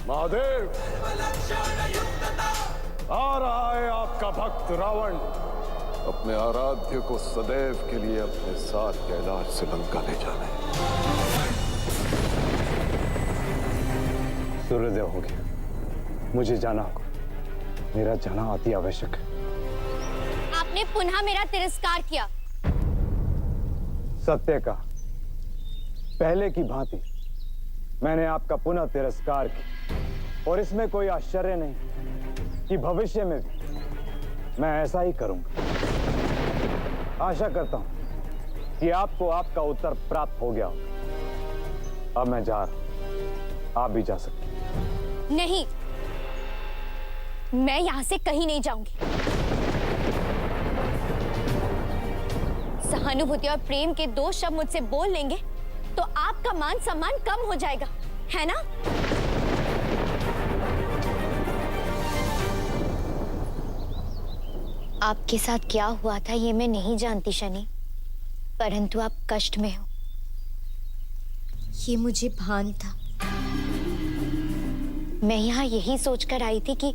महादेव, आ रहा है आपका भक्त रावण, अपने आराध्य को सदैव के लिए अपने साथ कैलाश से लंका ले जाना है। सूर्योदय हो गया, मुझे जाना होगा। मेरा जाना अति आवश्यक है। आपने पुनः मेरा तिरस्कार किया। सत्य का पहले की भांति मैंने आपका पुनः तिरस्कार किया, और इसमें कोई आश्चर्य नहीं कि भविष्य में भी मैं ऐसा ही करूंगा। आशा करता हूं कि आपको आपका उत्तर प्राप्त हो गया होगा। अब मैं जा रहा हूं, आप भी जा सकते हैं। नहीं, मैं यहां से कहीं नहीं जाऊंगी। सहानुभूति और प्रेम के दो शब्द मुझसे बोल लेंगे तो आपका मान सम्मान कम हो जाएगा, है ना? आपके साथ क्या हुआ था ये मैं नहीं जानती शनि, परंतु आप कष्ट में हो ये मुझे भान था। मैं यहाँ यही सोचकर आई थी कि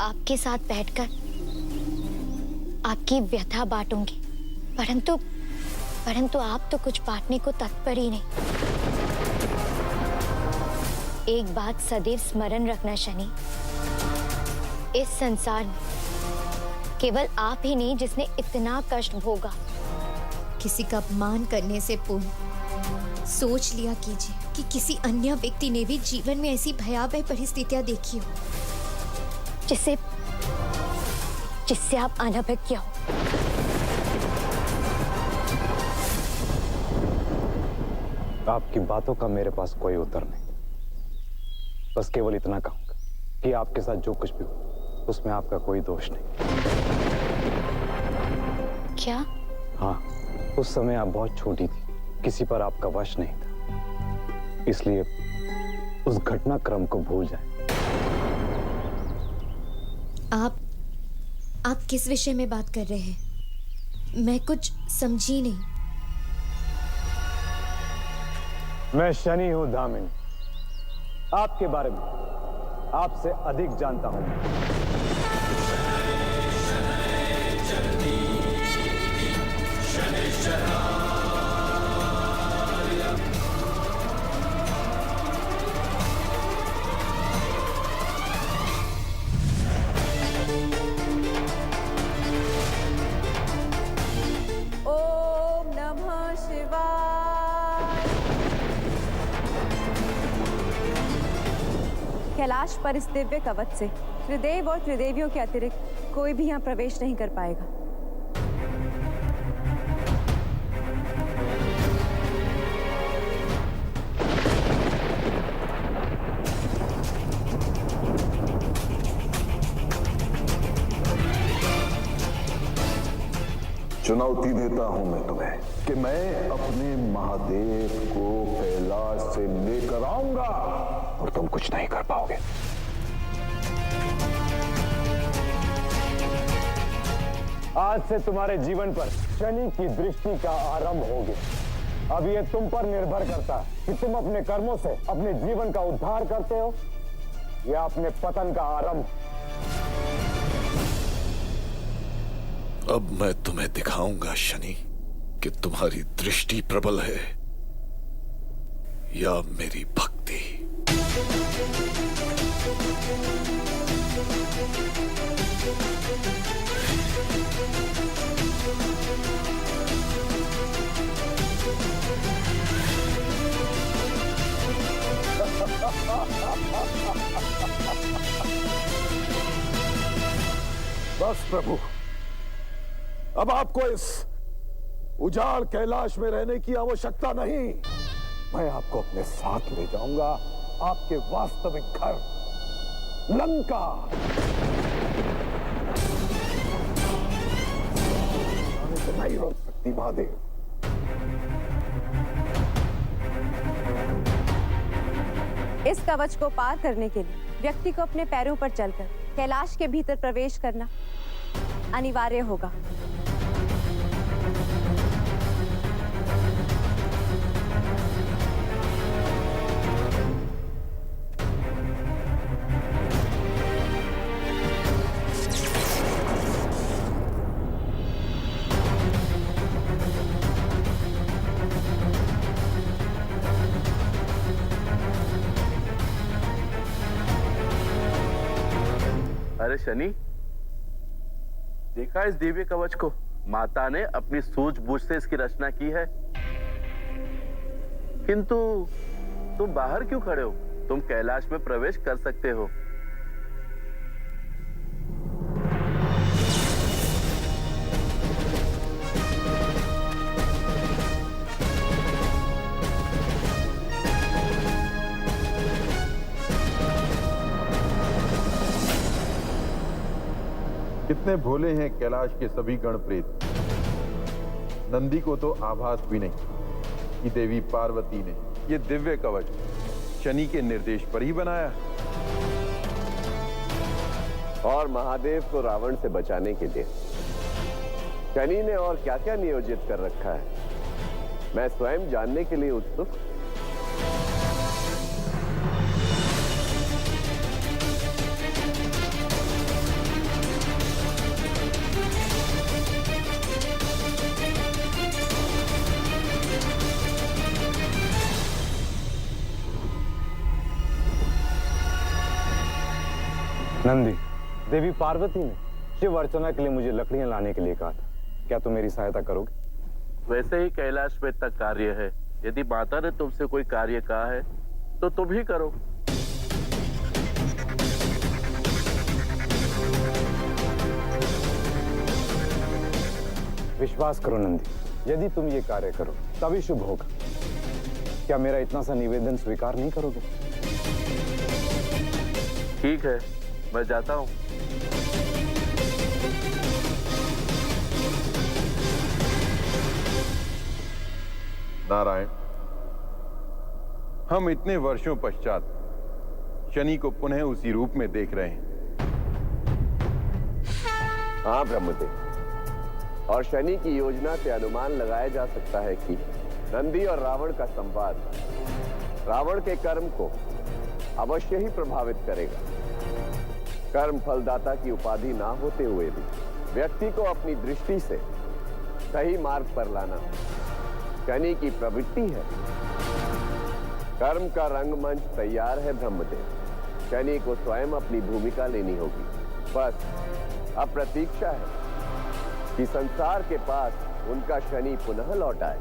आपके साथ बैठकर आपकी व्यथा बांटूंगी, परंतु आप तो कुछ बांटने को तत्पर ही नहीं। एक बात सदैव स्मरण रखना शनि, इस संसार में केवल आप ही नहीं जिसने इतना कष्ट भोगा। किसी का अपमान करने से पूर्व सोच लिया कीजिए कि किसी अन्य व्यक्ति ने भी जीवन में ऐसी भयावह परिस्थितियां देखी हो जिससे आप अनभिज्ञ हो। आपकी बातों का मेरे पास कोई उत्तर नहीं, बस केवल इतना कहूंगा कि आपके साथ जो कुछ भी हो उसमें आपका कोई दोष नहीं। क्या? हाँ, उस समय आप बहुत छोटी थी, किसी पर आपका वश नहीं था, इसलिए उस घटनाक्रम को भूल जाएं। आप किस विषय में बात कर रहे हैं? मैं कुछ समझी नहीं। मैं शनि हूं दामिनी, आपके बारे में आपसे अधिक जानता हूं। ओम नमः शिवाय। कैलाश पर इस दिव्य कवच से त्रिदेव और त्रिदेवियों के अतिरिक्त कोई भी यहाँ प्रवेश नहीं कर पाएगा। चुनौती देता हूं मैं तुम्हें कि मैं अपने महादेव को कैलाश से लेकर आऊंगा और तुम कुछ नहीं कर पाओगे। आज से तुम्हारे जीवन पर शनि की दृष्टि का आरंभ हो गया। अब ये तुम पर निर्भर करता है कि तुम अपने कर्मों से अपने जीवन का उद्धार करते हो या अपने पतन का आरंभ। अब मैं तुम्हें दिखाऊंगा शनि कि तुम्हारी दृष्टि प्रबल है या मेरी भक्ति। बस प्रभु, अब आपको इस उजाड़ कैलाश में रहने की आवश्यकता नहीं। मैं आपको अपने साथ ले जाऊंगा आपके वास्तविक घर लंका। नहीं रोक सकती महादेव। इस कवच को पार करने के लिए व्यक्ति को अपने पैरों पर चलकर कैलाश के भीतर प्रवेश करना अनिवार्य होगा। अरे शनि, देखा इस दिव्य कवच को? माता ने अपनी सूझबूझ से इसकी रचना की है। किंतु तुम बाहर क्यों खड़े हो? तुम कैलाश में प्रवेश कर सकते हो। कितने भोले हैं कैलाश के सभी गण प्रेत। नंदी को तो आभास भी नहीं कि देवी पार्वती ने ये दिव्य कवच शनि के निर्देश पर ही बनाया। और महादेव को रावण से बचाने के लिए शनि ने और क्या क्या नियोजित कर रखा है, मैं स्वयं जानने के लिए उत्सुक। नंदी, देवी पार्वती ने शिव अर्चना के लिए मुझे लकड़ियां लाने के लिए कहा था। क्या तुम मेरी सहायता करोगे? वैसे ही कैलाश में तक कार्य है। यदि माता ने तुमसे कोई कार्य कहा है तो तुम ही करो। विश्वास करो नंदी, यदि तुम ये कार्य करो तभी शुभ होगा। क्या मेरा इतना सा निवेदन स्वीकार नहीं करोगे? ठीक है, मैं जाता हूं। नारायण, हम इतने वर्षों पश्चात शनि को पुनः उसी रूप में देख रहे हैं। हाँ ब्रह्मदेव, और शनि की योजना से अनुमान लगाया जा सकता है कि नंदी और रावण का संवाद रावण के कर्म को अवश्य ही प्रभावित करेगा। कर्म फलदाता की उपाधि ना होते हुए भी व्यक्ति को अपनी दृष्टि से सही मार्ग पर लाना शनि की प्रवृत्ति है। कर्म का रंगमंच तैयार है ब्रह्मदेव, शनि को स्वयं अपनी भूमिका लेनी होगी। बस अब प्रतीक्षा है कि संसार के पास उनका शनि पुनः लौट आए।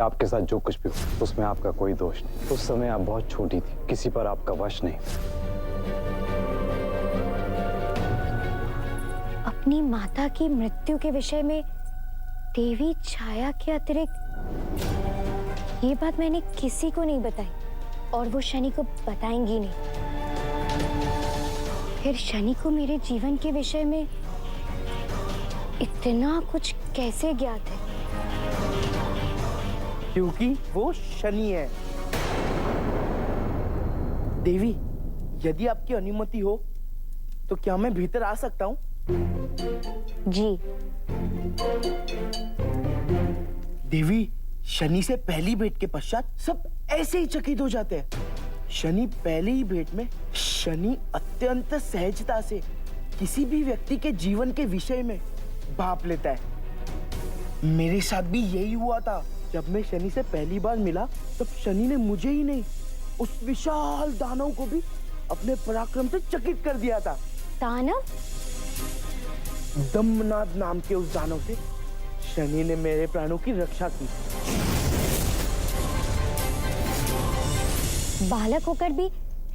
आपके साथ जो कुछ भी हो उसमें आपका कोई दोष नहीं। उस समय आप बहुत छोटी थी, किसी पर आपका वश नहीं। अपनी माता की मृत्यु के विषय में देवी छाया के अतिरिक्त ये बात मैंने किसी को नहीं बताई और वो शनि को बताएंगी नहीं। फिर शनि को मेरे जीवन के विषय में इतना कुछ कैसे ज्ञात है? क्योंकि वो शनि है। देवी, यदि आपकी अनुमति हो तो क्या मैं भीतर आ सकता हूँ? जी। देवी, शनि से पहली भेंट के पश्चात सब ऐसे ही चकित हो जाते हैं। शनि पहले ही भेंट में शनि अत्यंत सहजता से किसी भी व्यक्ति के जीवन के विषय में भाप लेता है। मेरे साथ भी यही हुआ था। जब मैं शनि से पहली बार मिला तब शनि ने मुझे ही नहीं, उस विशाल दानव को भी अपने पराक्रम से चकित कर दिया था। दानव? दम्मनाद नाम के उस दानव से शनि ने मेरे प्राणों की रक्षा की। बालक होकर भी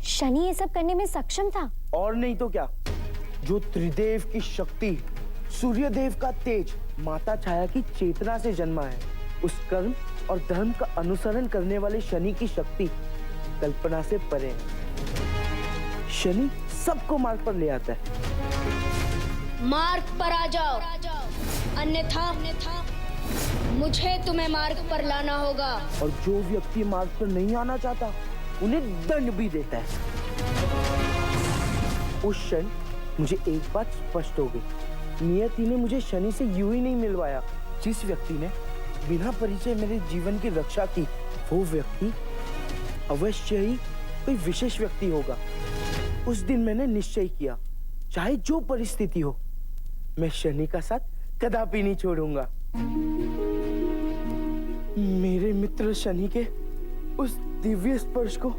शनि ये सब करने में सक्षम था। और नहीं तो क्या। जो त्रिदेव की शक्ति, सूर्यदेव का तेज, माता छाया की चेतना से जन्मा है, उस कर्म और धर्म का अनुसरण करने वाले शनि की शक्ति कल्पना से परे है। शनि सबको मार्ग पर ले आता है। मार्ग पर आ जाओ, अन्यथा मुझे तुम्हें मार्ग पर लाना होगा। और जो व्यक्ति मार्ग पर नहीं आना चाहता उन्हें दंड भी देता है। उस क्षण मुझे एक बात स्पष्ट हो गई, नियति ने मुझे शनि से यूं ही नहीं मिलवाया। जिस व्यक्ति ने बिना परिचय मेरे जीवन की रक्षा की, वो व्यक्ति अवश्य ही कोई विशेष व्यक्ति होगा। उस दिन मैंने निश्चय किया, चाहे जो परिस्थिति हो, मैं शनि का साथ कदापि नहीं छोड़ूंगा। मेरे मित्र शनि के उस दिव्य स्पर्श को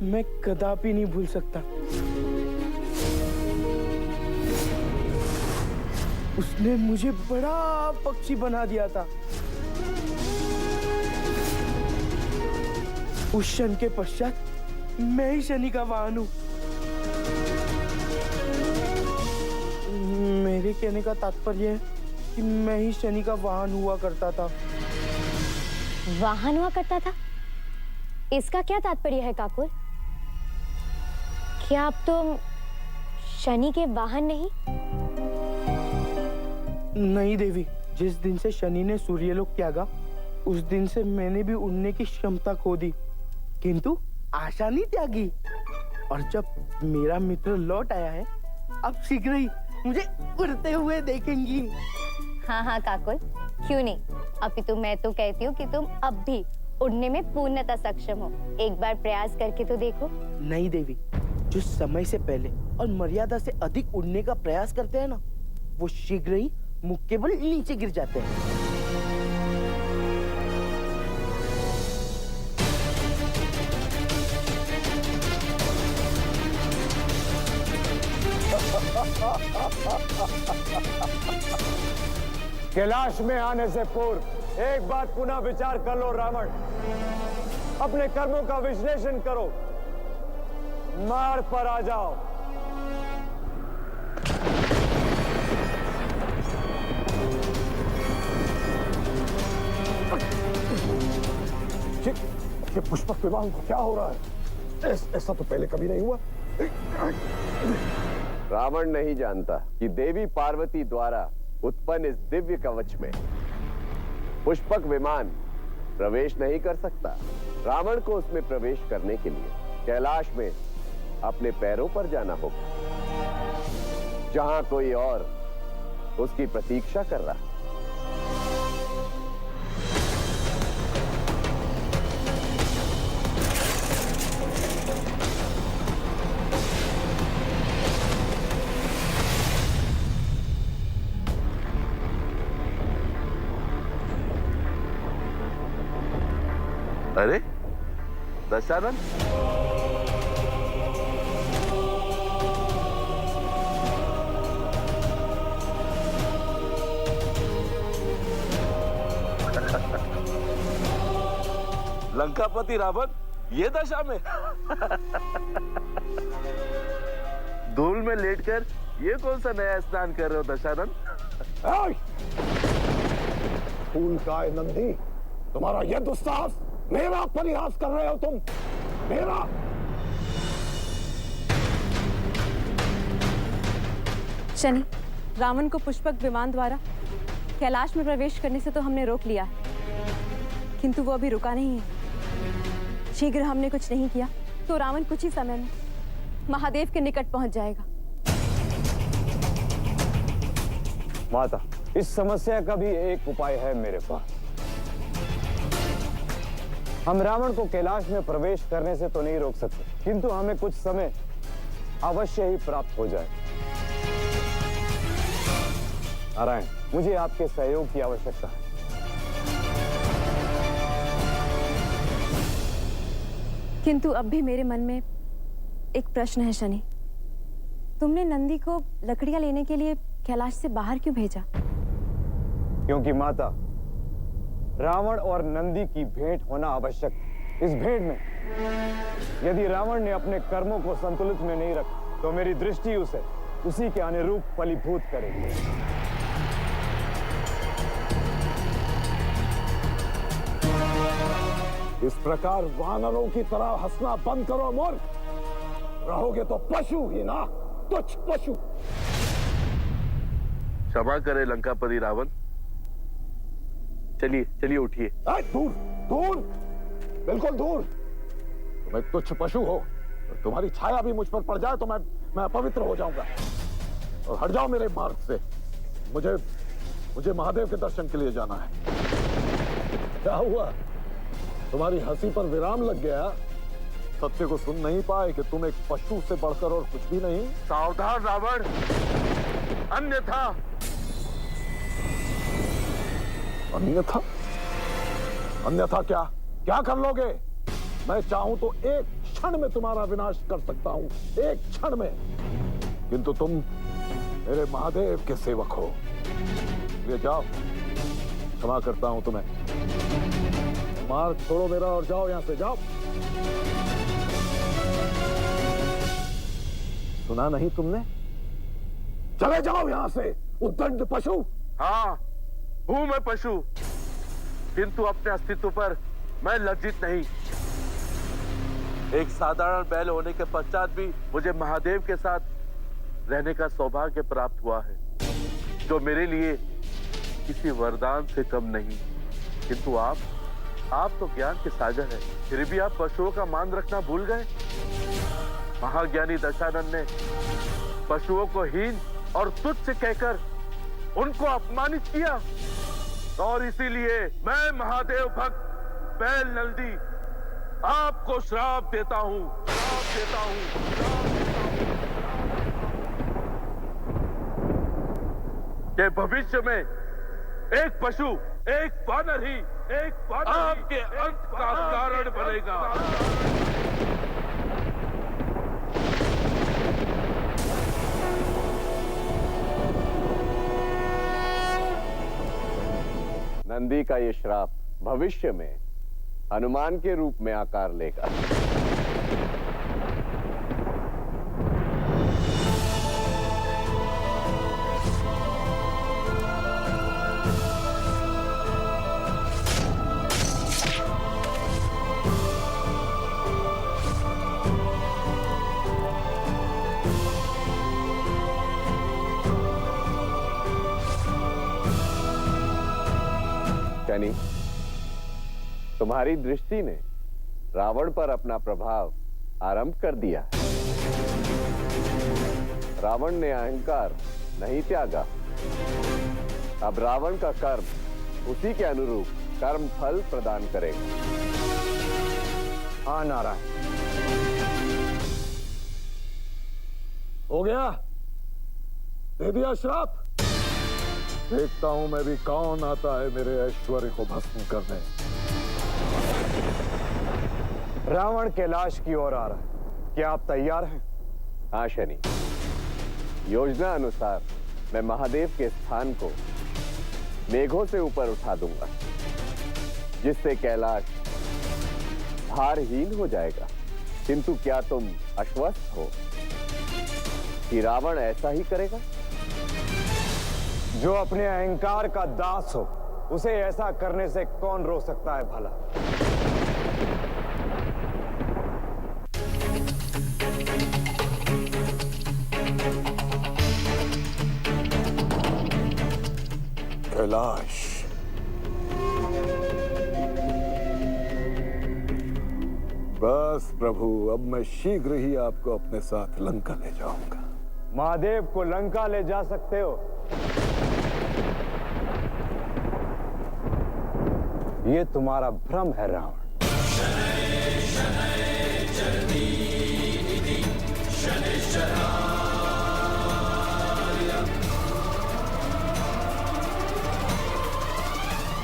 मैं कदापि नहीं भूल सकता। उसने मुझे बड़ा पक्षी बना दिया था। उस क्षण के पश्चात मैं ही शनि का वाहन हूं। मेरे कहने का तात्पर्य है कि मैं ही शनि का वाहन हुआ करता था। वाहन हुआ करता था? इसका क्या तात्पर्य है काकुल? क्या अब तुम शनि के वाहन नहीं? नहीं देवी, जिस दिन से शनि ने सूर्यलोक त्यागा, उस दिन से मैंने भी उड़ने की क्षमता खो दी, किंतु आशा नहीं त्यागी। और जब मेरा मित्र लौट आया है, अब शीघ्र ही मुझे उड़ते हुए देखेंगी। हाँ हाँ काकुल, क्यों नहीं। अपितु मैं तो कहती हूँ कि तुम अब भी उड़ने में पूर्णतः सक्षम हो। एक बार प्रयास करके तो देखो। नहीं देवी, जो समय से पहले और मर्यादा से अधिक उड़ने का प्रयास करते हैं ना, वो शीघ्र ही मुख के बल नीचे गिर जाते हैं। कैलाश में आने से पूर्व एक बात पुनः विचार कर लो रावण। अपने कर्मों का विश्लेषण करो, मार्ग पर आ जाओ। ये पुष्पक विवाह को क्या हो रहा है? ऐसा तो पहले कभी नहीं हुआ। रावण नहीं जानता कि देवी पार्वती द्वारा उत्पन्न इस दिव्य कवच में पुष्पक विमान प्रवेश नहीं कर सकता। रावण को उसमें प्रवेश करने के लिए कैलाश में अपने पैरों पर जाना होगा, जहां कोई और उसकी प्रतीक्षा कर रहा है। अरे दशानन, लंकापति रावण ये दशा में धूल में लेटकर ये कौन सा नया स्नान कर रहे हो दशानन? फूल का नंदी, तुम्हारा यह दुस्साहस, मेरा परिहास कर रहे हो तुम। मेरा शनि, रावण को पुष्पक विमान द्वारा कैलाश में प्रवेश करने से तो हमने रोक लिया है, किंतु वो अभी रुका नहीं है। शीघ्र हमने कुछ नहीं किया तो रावण कुछ ही समय में महादेव के निकट पहुंच जाएगा। माता, इस समस्या का भी एक उपाय है मेरे पास। हम रावण को कैलाश में प्रवेश करने से तो नहीं रोक सकते, किंतु हमें कुछ समय अवश्य ही प्राप्त हो जाए। नारायण, मुझे आपके सहयोग की आवश्यकता है। किंतु अब भी मेरे मन में एक प्रश्न है शनि। तुमने नंदी को लकड़ियां लेने के लिए कैलाश से बाहर क्यों भेजा? क्योंकि माता, रावण और नंदी की भेंट होना आवश्यक है। इस भेंट में यदि रावण ने अपने कर्मों को संतुलित में नहीं रखा, तो मेरी दृष्टि उसे उसी के अनुरूप फलीभूत करेगी। इस प्रकार वानरों की तरह हंसना बंद करो मूर्ख। रहोगे तो पशु ही ना, तुच्छ पशु। क्षमा करे लंकापति रावण, चलिए चलिए उठिए। दूर दूर, बिल्कुल दूर। तुम एक तुच्छ पशु हो। तुम्हारी छाया भी मुझ पर पड़ जाए तो मैं अपवित्र हो जाऊंगा। और हट जाओ मेरे मार्ग से। मुझे महादेव के दर्शन के लिए जाना है। क्या हुआ? तुम्हारी हंसी पर विराम लग गया? सत्य को सुन नहीं पाए कि तुम एक पशु से बढ़कर और कुछ भी नहीं? सावधान रावण, अन्यथा अन्यथा क्या कर लोगे? मैं चाहूं तो एक क्षण में तुम्हारा विनाश कर सकता हूं, एक क्षण में। किंतु तुम मेरे महादेव के सेवक हो। ये जाओ, क्षमा करता हूं तुम्हें। मार्ग छोड़ो मेरा और जाओ यहां से, जाओ। सुना नहीं तुमने? चले जाओ यहां से, उद्दंड पशु। हाँ, हूं मैं पशु, किंतु अपने अस्तित्व पर मैं लज्जित नहीं। एक साधारण बैल होने के पश्चात भी मुझे महादेव के साथ रहने का सौभाग्य प्राप्त हुआ है, जो मेरे लिए किसी वरदान से कम नहीं। किंतु आप तो ज्ञान के सागर हैं, फिर भी आप पशुओं का मान रखना भूल गए। महाज्ञानी दशानन ने पशुओं को हीन और तुच्छ कहकर उनको अपमानित किया, और इसीलिए मैं महादेव भक्त बैल नंदी आपको श्राप देता हूं, कि भविष्य में एक पशु, एक वानर ही आपके अंत का कारण बनेगा। नंदी का ये श्राप भविष्य में हनुमान के रूप में आकार लेगा। शनि, तुम्हारी दृष्टि ने रावण पर अपना प्रभाव आरंभ कर दिया है। रावण ने अहंकार नहीं त्यागा। अब रावण का कर्म उसी के अनुरूप कर्म फल प्रदान करेगा। हाँ नारायण, हो गया? दे दिया श्राप। देखता हूं मैं भी कौन आता है मेरे ऐश्वर्य को भस्म करने। रावण कैलाश की ओर आ रहा है, क्या आप तैयार हैं? हाँ शनि, योजना अनुसार मैं महादेव के स्थान को मेघों से ऊपर उठा दूंगा, जिससे कैलाश भारहीन हो जाएगा। किंतु क्या तुम आश्वस्त हो कि रावण ऐसा ही करेगा? जो अपने अहंकार का दास हो, उसे ऐसा करने से कौन रोक सकता है भला? कैलाश, बस प्रभु, अब मैं शीघ्र ही आपको अपने साथ लंका ले जाऊंगा। महादेव को लंका ले जा सकते हो? ये तुम्हारा भ्रम है रावण।